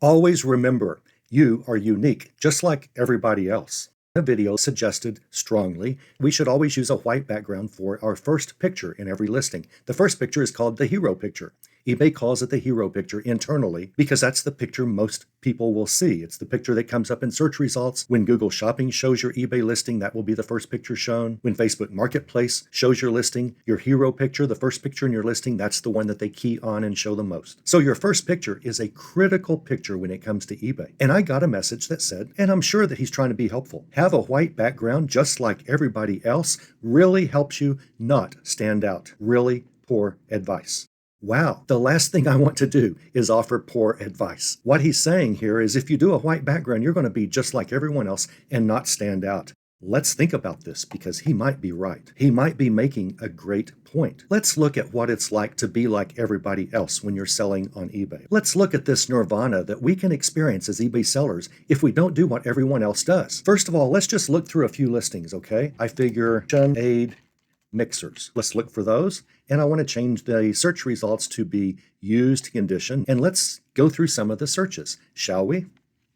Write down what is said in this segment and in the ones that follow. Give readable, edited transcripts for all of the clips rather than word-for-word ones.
Always remember, you are unique, just like everybody else. A video suggested strongly we should always use a white background for our first picture in every listing. The first picture is called the hero picture. eBay calls it the hero picture internally because that's the picture most people will see. It's the picture that comes up in search results. When Google Shopping shows your eBay listing, that will be the first picture shown. When Facebook Marketplace shows your listing, your hero picture, the first picture in your listing, that's the one that they key on and show the most. So your first picture is a critical picture when it comes to eBay. And I got a message that said, and I'm sure that he's trying to be helpful, have a white background just like everybody else really helps you not stand out. Really poor advice. Wow, the last thing I want to do is offer poor advice. What he's saying here is if you do a white background, you're going to be just like everyone else and not stand out. Let's think about this because he might be right. He might be making a great point. Let's look at what it's like to be like everybody else when you're selling on eBay. Let's look at this nirvana that we can experience as eBay sellers if we don't do what everyone else does. First of all, let's just look through a few listings, okay? I figure aid mixers. Let's look for those. And I want to change the search results to be used condition. And let's go through some of the searches, shall we?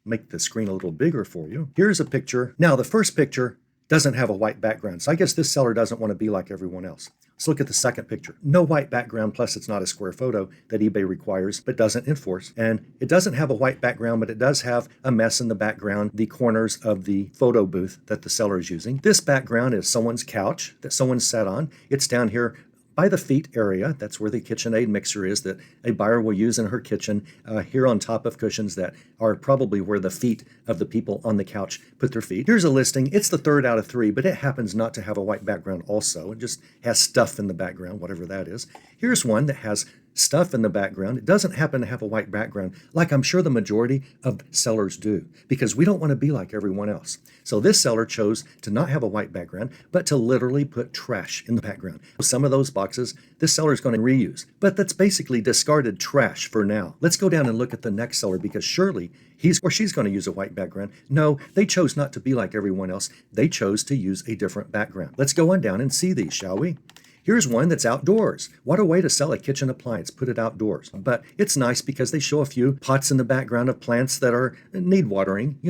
Make the screen a little bigger for you. Here's a picture. Now, the first picture doesn't have a white background. So I guess this seller doesn't want to be like everyone else. Let's look at the second picture. No white background, plus it's not a square photo that eBay requires, but doesn't enforce. And it doesn't have a white background, but it does have a mess in the background, the corners of the photo booth that the seller is using. This background is someone's couch that someone sat on. It's down here by the feet area. That's where the KitchenAid mixer is that a buyer will use in her kitchen, here on top of cushions that are probably where the feet of the people on the couch put their feet. Here's a listing. It's the third out of three, but it happens not to have a white background also. It just has stuff in the background, whatever that is. Here's one that has stuff in the background. It doesn't happen to have a white background, like I'm sure the majority of sellers do, because we don't want to be like everyone else. So this seller chose to not have a white background, but to literally put trash in the background. Some of those boxes, this seller is going to reuse, but that's basically discarded trash for now. Let's go down and look at the next seller, because surely he's or she's going to use a white background. No, they chose not to be like everyone else. They chose to use a different background. Let's go on down and see these, shall we? Here's one that's outdoors. What a way to sell a kitchen appliance, put it outdoors. But it's nice because they show a few pots in the background of plants that need watering,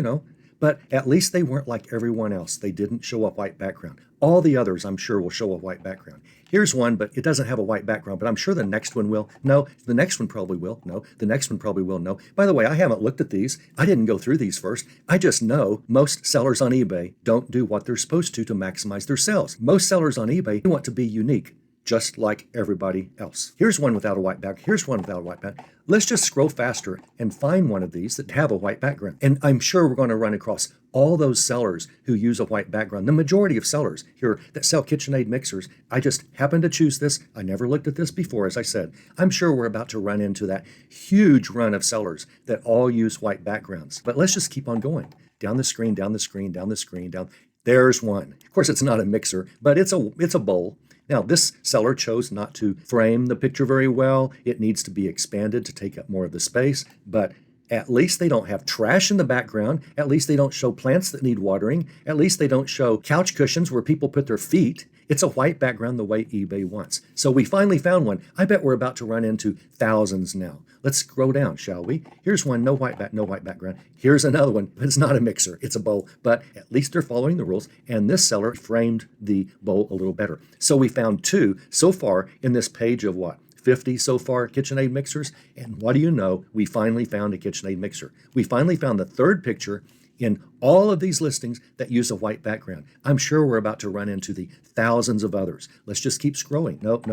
but at least they weren't like everyone else. They didn't show a white background. All the others, I'm sure, will show a white background. Here's one, but it doesn't have a white background, but I'm sure the next one will. No, the next one probably will. No, the next one probably will. No. By the way, I haven't looked at these. I didn't go through these first. I just know most sellers on eBay don't do what they're supposed to maximize their sales. Most sellers on eBay want to be unique, just like everybody else. Here's one without a white background. Here's one without a white background. Let's just scroll faster and find one of these that have a white background. And I'm sure we're going to run across all those sellers who use a white background. The majority of sellers here that sell KitchenAid mixers, I just happened to choose this. I never looked at this before, as I said. I'm sure we're about to run into that huge run of sellers that all use white backgrounds. But let's just keep on going. Down the screen, down the screen, down the screen, down. There's one. Of course, it's not a mixer, but it's a bowl. Now, this seller chose not to frame the picture very well. It needs to be expanded to take up more of the space, but at least they don't have trash in the background. At least they don't show plants that need watering. At least they don't show couch cushions where people put their feet. It's a white background the way eBay wants. So we finally found one. I bet we're about to run into thousands now. Let's scroll down, shall we? Here's one, no white background. Here's another one, but it's not a mixer, it's a bowl. But at least they're following the rules, and this seller framed the bowl a little better. So we found two so far in this page of what? 50 so far KitchenAid mixers. And what do you know? We finally found a KitchenAid mixer. We finally found the third picture in all of these listings that use a white background. I'm sure we're about to run into the thousands of others. Let's just keep scrolling. Nope.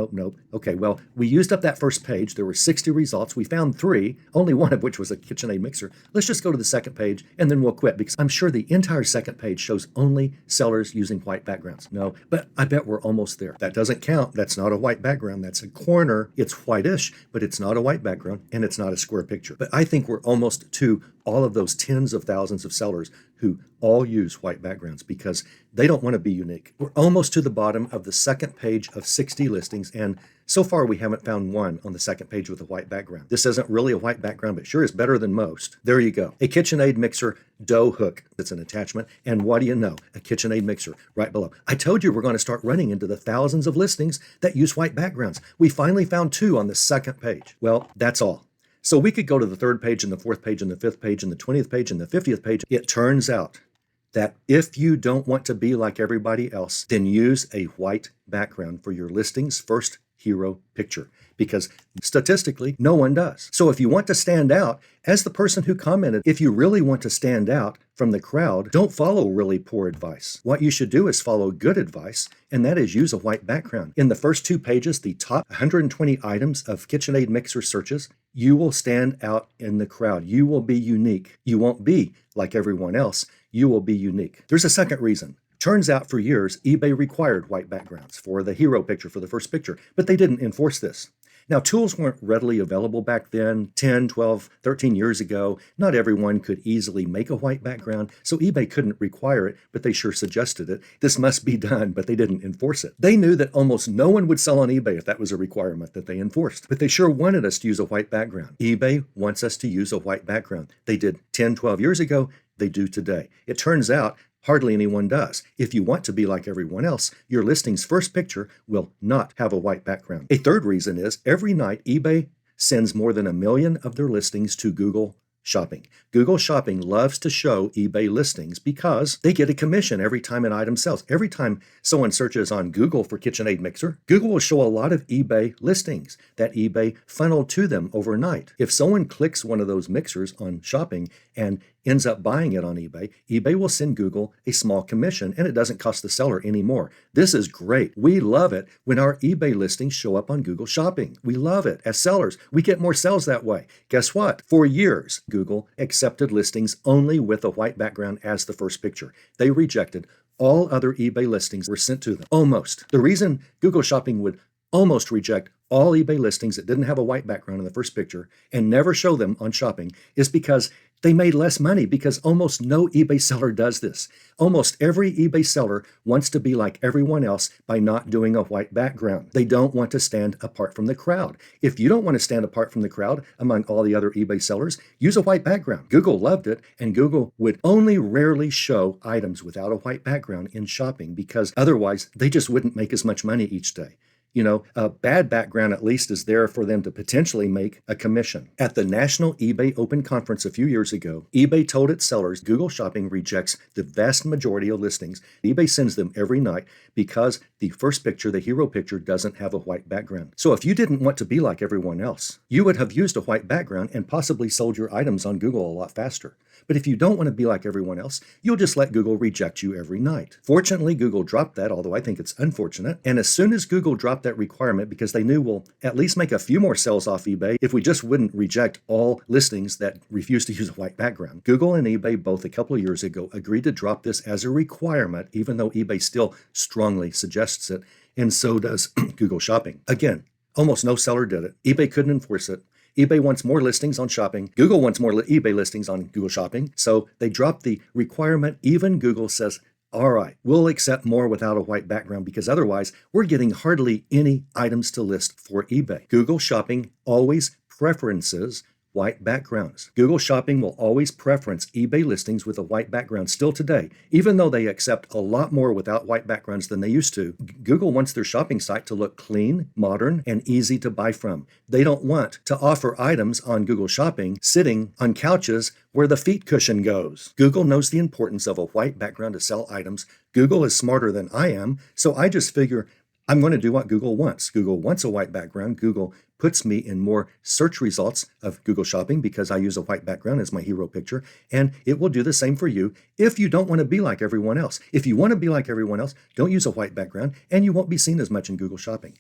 Okay, well, we used up that first page. There were 60 results. We found 3, only one of which was a KitchenAid mixer. Let's just go to the second page and then we'll quit because I'm sure the entire second page shows only sellers using white backgrounds. No, but I bet we're almost there. That doesn't count. That's not a white background. That's a corner. It's whitish, but it's not a white background and it's not a square picture. But I think we're almost to all of those tens of thousands of sellers who all use white backgrounds because they don't want to be unique. We're almost to the bottom of the second page of 60 listings, and so far we haven't found one on the second page with a white background. This isn't really a white background, but sure is better than most. There you go. A KitchenAid mixer dough hook. That's an attachment. And what do you know? A KitchenAid mixer right below. I told you we're going to start running into the thousands of listings that use white backgrounds. We finally found 2 on the second page. Well, that's all. So we could go to the 3rd page and the 4th page and the 5th page and the 20th page and the 50th page. It turns out that if you don't want to be like everybody else, then use a white background for your listing's first hero picture, because statistically, no one does. So if you want to stand out, as the person who commented, if you really want to stand out from the crowd, don't follow really poor advice. What you should do is follow good advice, and that is use a white background. In the first 2 pages, the top 120 items of KitchenAid mixer searches, you will stand out in the crowd. You will be unique. You won't be like everyone else. You will be unique. There's a second reason. Turns out for years, eBay required white backgrounds for the hero picture, for the first picture, but they didn't enforce this. Now, tools weren't readily available back then, 10, 12, 13 years ago. Not everyone could easily make a white background, so eBay couldn't require it, but they sure suggested it. This must be done, but they didn't enforce it. They knew that almost no one would sell on eBay if that was a requirement that they enforced, but they sure wanted us to use a white background. eBay wants us to use a white background. They did 10, 12 years ago. They do today. It turns out hardly anyone does. If you want to be like everyone else, your listing's first picture will not have a white background. A third reason is every night eBay sends more than 1 million of their listings to Google Shopping. Google Shopping loves to show eBay listings because they get a commission every time an item sells. Every time someone searches on Google for KitchenAid mixer, Google will show a lot of eBay listings that eBay funneled to them overnight. If someone clicks one of those mixers on Shopping and ends up buying it on eBay, eBay will send Google a small commission, and it doesn't cost the seller any more. This is great. We love it when our eBay listings show up on Google Shopping. We love it. As sellers, we get more sales that way. Guess what? For years, Google accepted listings only with a white background as the first picture. They rejected all other eBay listings were sent to them. Almost. The reason Google Shopping would almost reject all eBay listings that didn't have a white background in the first picture and never show them on Shopping is because they made less money, because almost no eBay seller does this. Almost every eBay seller wants to be like everyone else by not doing a white background. They don't want to stand apart from the crowd. If you don't want to stand apart from the crowd among all the other eBay sellers, use a white background. Google loved it, and Google would only rarely show items without a white background in Shopping because otherwise they just wouldn't make as much money each day. You know, a bad background at least is there for them to potentially make a commission. At the National eBay Open Conference a few years ago, eBay told its sellers Google Shopping rejects the vast majority of listings. eBay sends them every night because the first picture, the hero picture, doesn't have a white background. So if you didn't want to be like everyone else, you would have used a white background and possibly sold your items on Google a lot faster. But if you don't want to be like everyone else, you'll just let Google reject you every night. Fortunately, Google dropped that, although I think it's unfortunate. And as soon as Google dropped that requirement, because they knew we'll at least make a few more sales off eBay if we just wouldn't reject all listings that refuse to use a white background. Google and eBay both a couple of years ago agreed to drop this as a requirement, even though eBay still strongly suggests it, and so does Google Shopping. Again, almost no seller did it. eBay couldn't enforce it. eBay wants more listings on Shopping. Google wants more eBay listings on Google Shopping. So they dropped the requirement. Even Google says, all right, we'll accept more without a white background because otherwise we're getting hardly any items to list for eBay. Google Shopping always preferences white backgrounds. Google Shopping will always preference eBay listings with a white background still today, even though they accept a lot more without white backgrounds than they used to. Google wants their shopping site to look clean, modern, and easy to buy from. They don't want to offer items on Google Shopping sitting on couches where the feet cushion goes. Google knows the importance of a white background to sell items. Google is smarter than I am, so I just figure I'm going to do what Google wants. Google wants a white background. Google puts me in more search results of Google Shopping because I use a white background as my hero picture, and it will do the same for you if you don't want to be like everyone else. If you want to be like everyone else, don't use a white background, and you won't be seen as much in Google Shopping.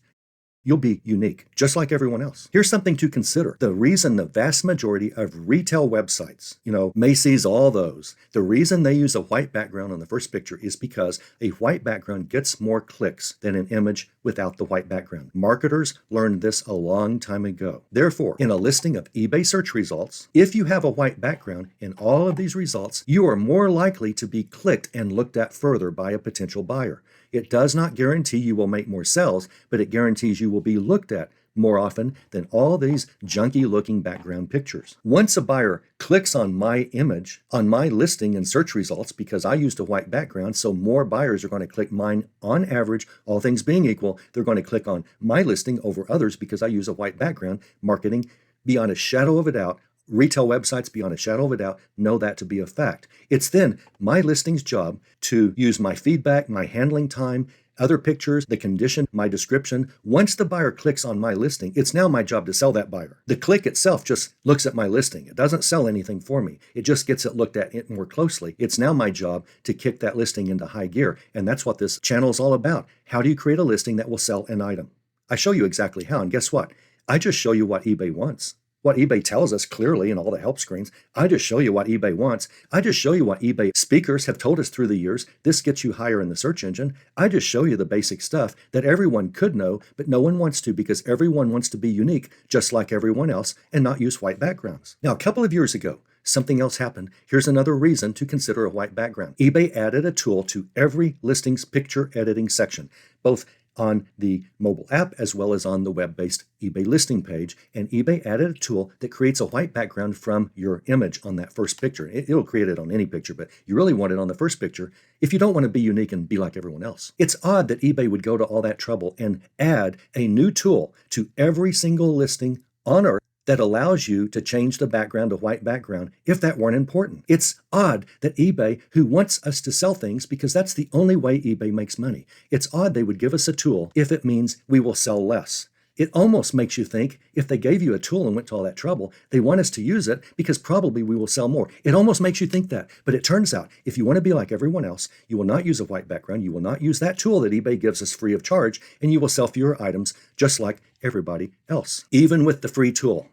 You'll be unique, just like everyone else. Here's something to consider. The reason the vast majority of retail websites, Macy's, all those, the reason they use a white background on the first picture is because a white background gets more clicks than an image without the white background. Marketers learned this a long time ago. Therefore, in a listing of eBay search results, if you have a white background in all of these results, you are more likely to be clicked and looked at further by a potential buyer. It does not guarantee you will make more sales, but it guarantees you will be looked at more often than all these junky-looking background pictures. Once a buyer clicks on my image, on my listing in search results, because I used a white background, so more buyers are going to click mine on average, all things being equal, they're going to click on my listing over others because I use a white background. Marketing beyond a shadow of a doubt, retail websites beyond a shadow of a doubt know that to be a fact. It's then my listing's job to use my feedback, my handling time, other pictures, the condition, my description. Once the buyer clicks on my listing, it's now my job to sell that buyer. The click itself just looks at my listing. It doesn't sell anything for me. It just gets it looked at it more closely. It's now my job to kick that listing into high gear. And that's what this channel is all about. How do you create a listing that will sell an item? I show you exactly how. And guess what? I just show you what eBay wants. What eBay tells us clearly in all the help screens. I just show you what eBay wants. I just show you what eBay speakers have told us through the years. This gets you higher in the search engine. I just show you the basic stuff that everyone could know, but no one wants to because everyone wants to be unique, just like everyone else, and not use white backgrounds. Now, a couple of years ago, something else happened. Here's another reason to consider a white background. eBay added a tool to every listing's picture editing section, both on the mobile app as well as on the web-based eBay listing page. And eBay added a tool that creates a white background from your image on that first picture. It'll create it on any picture, but you really want it on the first picture if you don't want to be unique and be like everyone else. It's odd that eBay would go to all that trouble and add a new tool to every single listing on Earth that allows you to change the background to white background if that weren't important. It's odd that eBay, who wants us to sell things because that's the only way eBay makes money, it's odd they would give us a tool if it means we will sell less. It almost makes you think if they gave you a tool and went to all that trouble, they want us to use it because probably we will sell more. It almost makes you think that. But it turns out if you want to be like everyone else, you will not use a white background. You will not use that tool that eBay gives us free of charge, and you will sell fewer items just like everybody else, even with the free tool.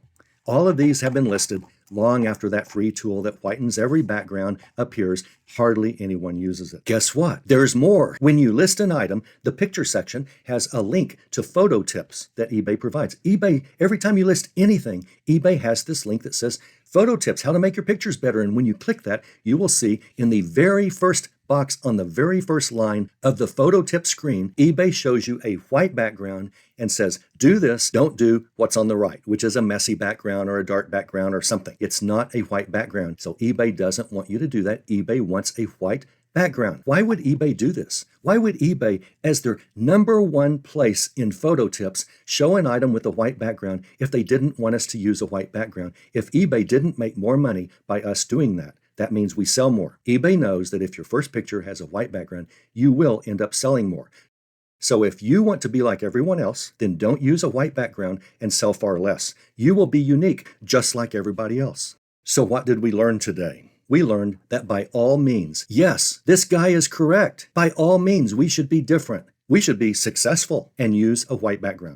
All of these have been listed long after that free tool that whitens every background appears. Hardly anyone uses it. Guess what? There's more. When you list an item, the picture section has a link to photo tips that eBay provides. eBay, every time you list anything, eBay has this link that says photo tips, how to make your pictures better. And when you click that, you will see in the very first box on the very first line of the photo tip screen, eBay shows you a white background and says, do this, don't do what's on the right, which is a messy background or a dark background or something. It's not a white background. So eBay doesn't want you to do that. eBay wants a white background. Why would eBay do this? Why would eBay, as their number one place in photo tips, show an item with a white background if they didn't want us to use a white background? If eBay didn't make more money by us doing that, that means we sell more. eBay knows that if your first picture has a white background, you will end up selling more. So if you want to be like everyone else, then don't use a white background and sell far less. You will be unique, just like everybody else. So what did we learn today? We learned that by all means, yes, this guy is correct. By all means, we should be different. We should be successful and use a white background.